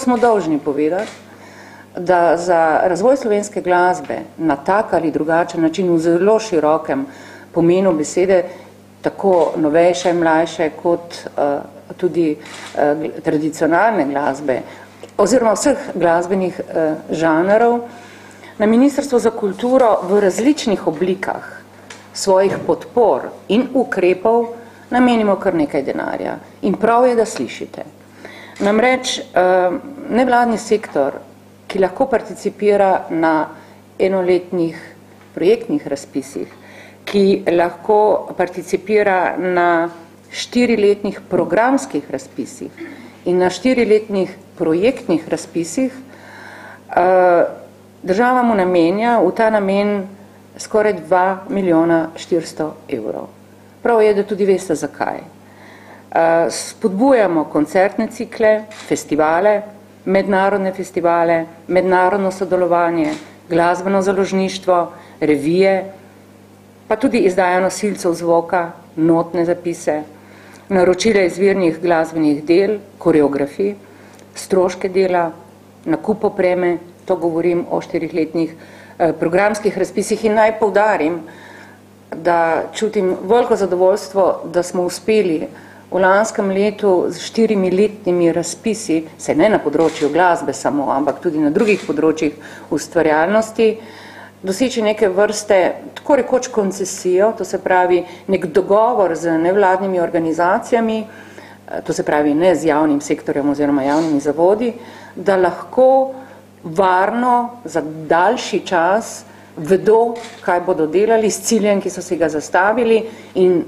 smo dolžni povedati, da za razvoj slovenske glasbe na tak ali drugačen način v zelo širokem pomenu besede, tako novejše, mlajše, kot tudi tradicionalne glasbe, oziroma vseh glasbenih žanrov, na Ministrstvo za kulturo v različnih oblikah svojih podpor in ukrepov namenimo kar nekaj denarja. In prav je, da slišite. Namreč nevladni sektor, ki lahko participira na enoletnih projektnih razpisih, ki lahko participira na 4-letnih programskih razpisih in na 4-letnih projektnih razpisih, država mu namenja v ta namen skoraj 2 milijona 400 evrov. Prav je, da tudi veste zakaj. Spodbujamo koncertne cikle, festivale, mednarodne festivale, mednarodno sodelovanje, glasbeno založništvo, revije, pa tudi izdaja nosilcev zvoka, notne zapise, naročile izvirnih glasbenih del, koreografij, stroške dela, nakup opreme, to govorim o 4-letnih programskih razpisih in naj poudarim, da čutim veliko zadovoljstvo, da smo uspeli v lanskem letu z 4-letnimi razpisi, se ne na področju glasbe samo, ampak tudi na drugih področjih ustvarjalnosti, doseči neke vrste, tako rekoč koncesijo, to se pravi nek dogovor z nevladnimi organizacijami, to se pravi ne z javnim sektorjem oziroma javnimi zavodi, da lahko varno za daljši čas vedo, kaj bodo delali s ciljem, ki so si ga zastavili in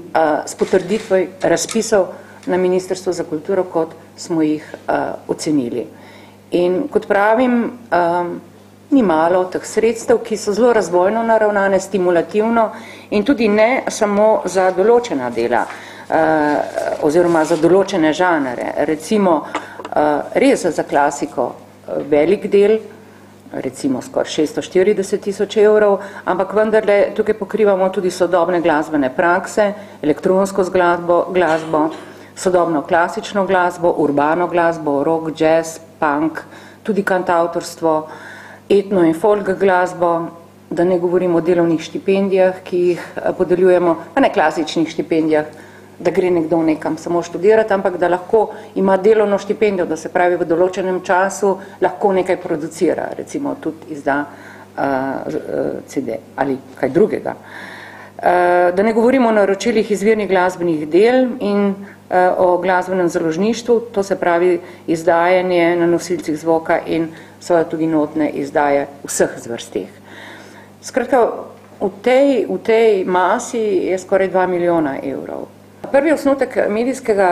s potrditvijo razpisov na Ministrstvo za kulturo, kot smo jih ocenili. In kot pravim, ni malo teh sredstev, ki so zelo razvojno naravnane, stimulativno in tudi ne samo za določena dela oziroma za določene žanre. Recimo, res za klasiko velik del, recimo skoraj 640 tisoč evrov, ampak vendarle tukaj pokrivamo tudi sodobne glasbene prakse, elektronsko glasbo, sodobno klasično glasbo, urbano glasbo, rock, jazz, punk, tudi kantavtorstvo, etno in folk glasbo, da ne govorimo o delovnih štipendijah, ki jih podeljujemo, pa ne klasičnih štipendijah, da gre nekdo nekam samo študirati, ampak da lahko ima delovno štipendijo, da se pravi v določenem času lahko nekaj producira, recimo tudi izda CD ali kaj drugega. Da ne govorimo o naročilih izvirnih glasbenih del in o glasbenem založništvu, to se pravi izdajanje na nosilcih zvoka in seveda tudi notne izdaje vseh zvrsteh. Skratka, v tej masi je skoraj 2 milijona evrov. Prvi osnutek medijskega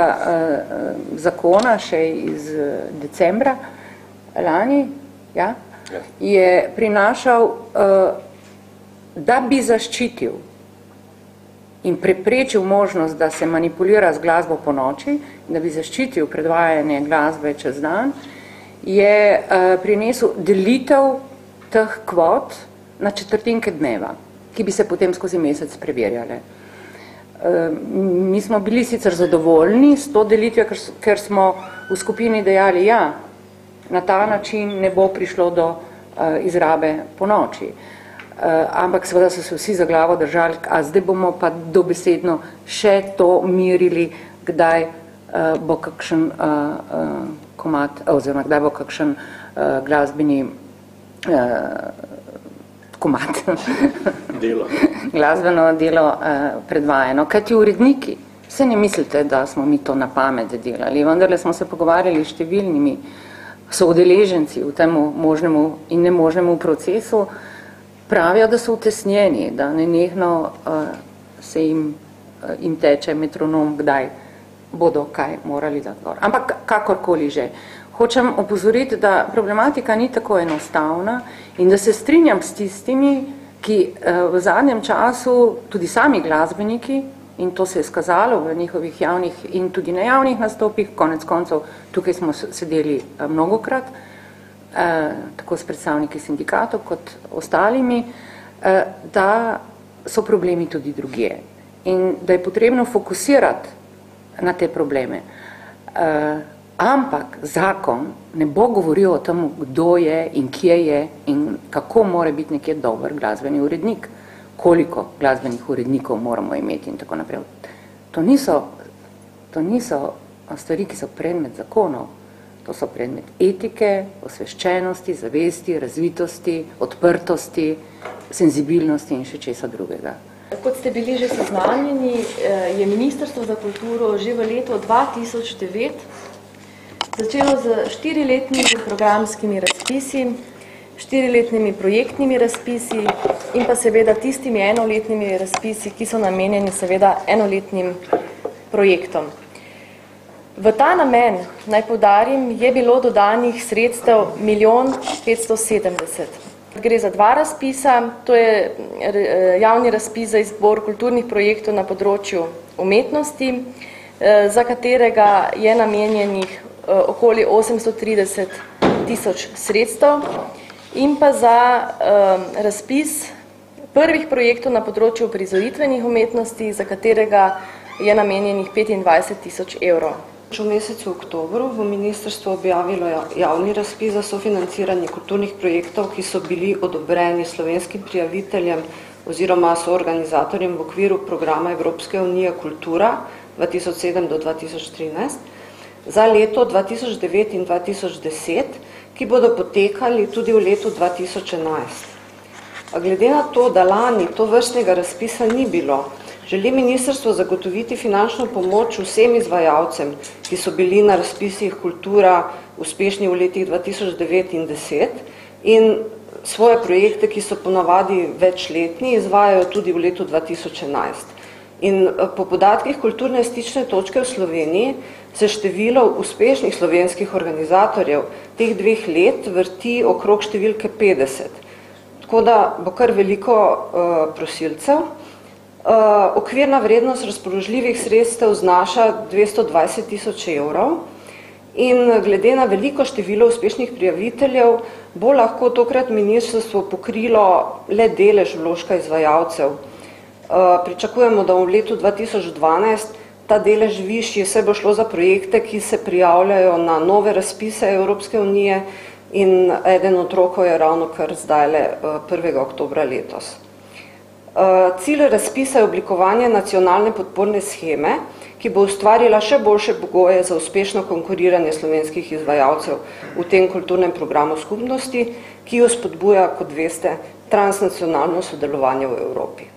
zakona, še iz decembra lani, je prinašal, da bi zaščitil in preprečil možnost, da se manipulira z glasbo po noči, da bi zaščitil predvajanje glasbe čez dan, je prinesel delitev teh kvot na četrtinke dneva, ki bi se potem skozi mesec preverjale. Mi smo bili sicer zadovoljni s to delitvijo, ker smo v skupini dejali, ja, na ta način ne bo prišlo do izrabe po noči. Ampak seveda so se vsi za glavo držali, a zdaj bomo pa dobesedno še to mirili, kdaj bo kakšen komad, oziroma kdaj bo kakšen glasbeni komad. Delo. Glasbeno delo predvajano. Kajti uredniki, se ne mislite, da smo mi to na pamet delali, vendarle smo se pogovarjali s številnimi soudeleženci v tem možnemu in nemožnemu procesu, pravijo, da so utesnjeni, da nenehno se jim teče metronom, kdaj bodo kaj morali dati gor. Ampak kakorkoli že. Hočem opozoriti, da problematika ni tako enostavna in da se strinjam s tistimi, ki v zadnjem času, tudi sami glasbeniki, in to se je skazalo v njihovih javnih in tudi nejavnih nastopih, konec koncev tukaj smo sedeli mnogokrat, tako s predstavniki sindikatov kot ostalimi, da so problemi tudi drugje in da je potrebno fokusirati na te probleme. Ampak zakon ne bo govoril o tem, kdo je in kje je in kako mora biti nekje dober glasbeni urednik, koliko glasbenih urednikov moramo imeti in tako naprej. To niso stvari, ki so predmet zakonov. To so predmet etike, osveščenosti, zavesti, razvitosti, odprtosti, senzibilnosti in še česa drugega. Kot ste bili že seznanjeni, je Ministrstvo za kulturo že v letu 2009 začelo z 4-letnimi programskimi razpisi, 4-letnimi projektnimi razpisi in pa seveda tistimi enoletnimi razpisi, ki so namenjeni seveda enoletnim projektom. V ta namen, naj poudarim, je bilo dodanih sredstev 1 570 000. Gre za 2 razpisa, to je javni razpis za izbor kulturnih projektov na področju umetnosti, za katerega je namenjenih okoli 830 000 sredstev in pa za razpis prvih projektov na področju prizoritvenih umetnosti, za katerega je namenjenih 25 000 evrov. V mesecu oktobru v ministrstvo objavilo javni razpis za sofinanciranje kulturnih projektov, ki so bili odobreni slovenskim prijaviteljem oziroma soorganizatorjem v okviru programa Evropske unije Kultura 2007 do 2013 za leto 2009 in 2010, ki bodo potekali tudi v letu 2011. A glede na to, da lani to vrstnega razpisa ni bilo, želi ministrstvo zagotoviti finančno pomoč vsem izvajalcem, ki so bili na razpisih Kultura uspešni v letih 2009 in 2010 in svoje projekte, ki so ponavadi večletni, izvajajo tudi v letu 2011. In po podatkih Kulturne stične točke v Sloveniji se število uspešnih slovenskih organizatorjev teh 2 let vrti okrog številke 50. Tako da bo kar veliko prosilcev. Okvirna vrednost razpoložljivih sredstev znaša 220 000 evrov in glede na veliko število uspešnih prijaviteljev bo lahko tokrat ministrstvo pokrilo le delež vložka izvajalcev. Pričakujemo, da v letu 2012 ta delež višji, se bo šlo za projekte, ki se prijavljajo na nove razpise Evropske unije in eden od rokov je ravno kar zdajle 1. oktobra letos. Cilj razpisa je oblikovanje nacionalne podporne sheme, ki bo ustvarila še boljše pogoje za uspešno konkuriranje slovenskih izvajalcev v tem kulturnem programu skupnosti, ki jo spodbuja, kot veste, transnacionalno sodelovanje v Evropi.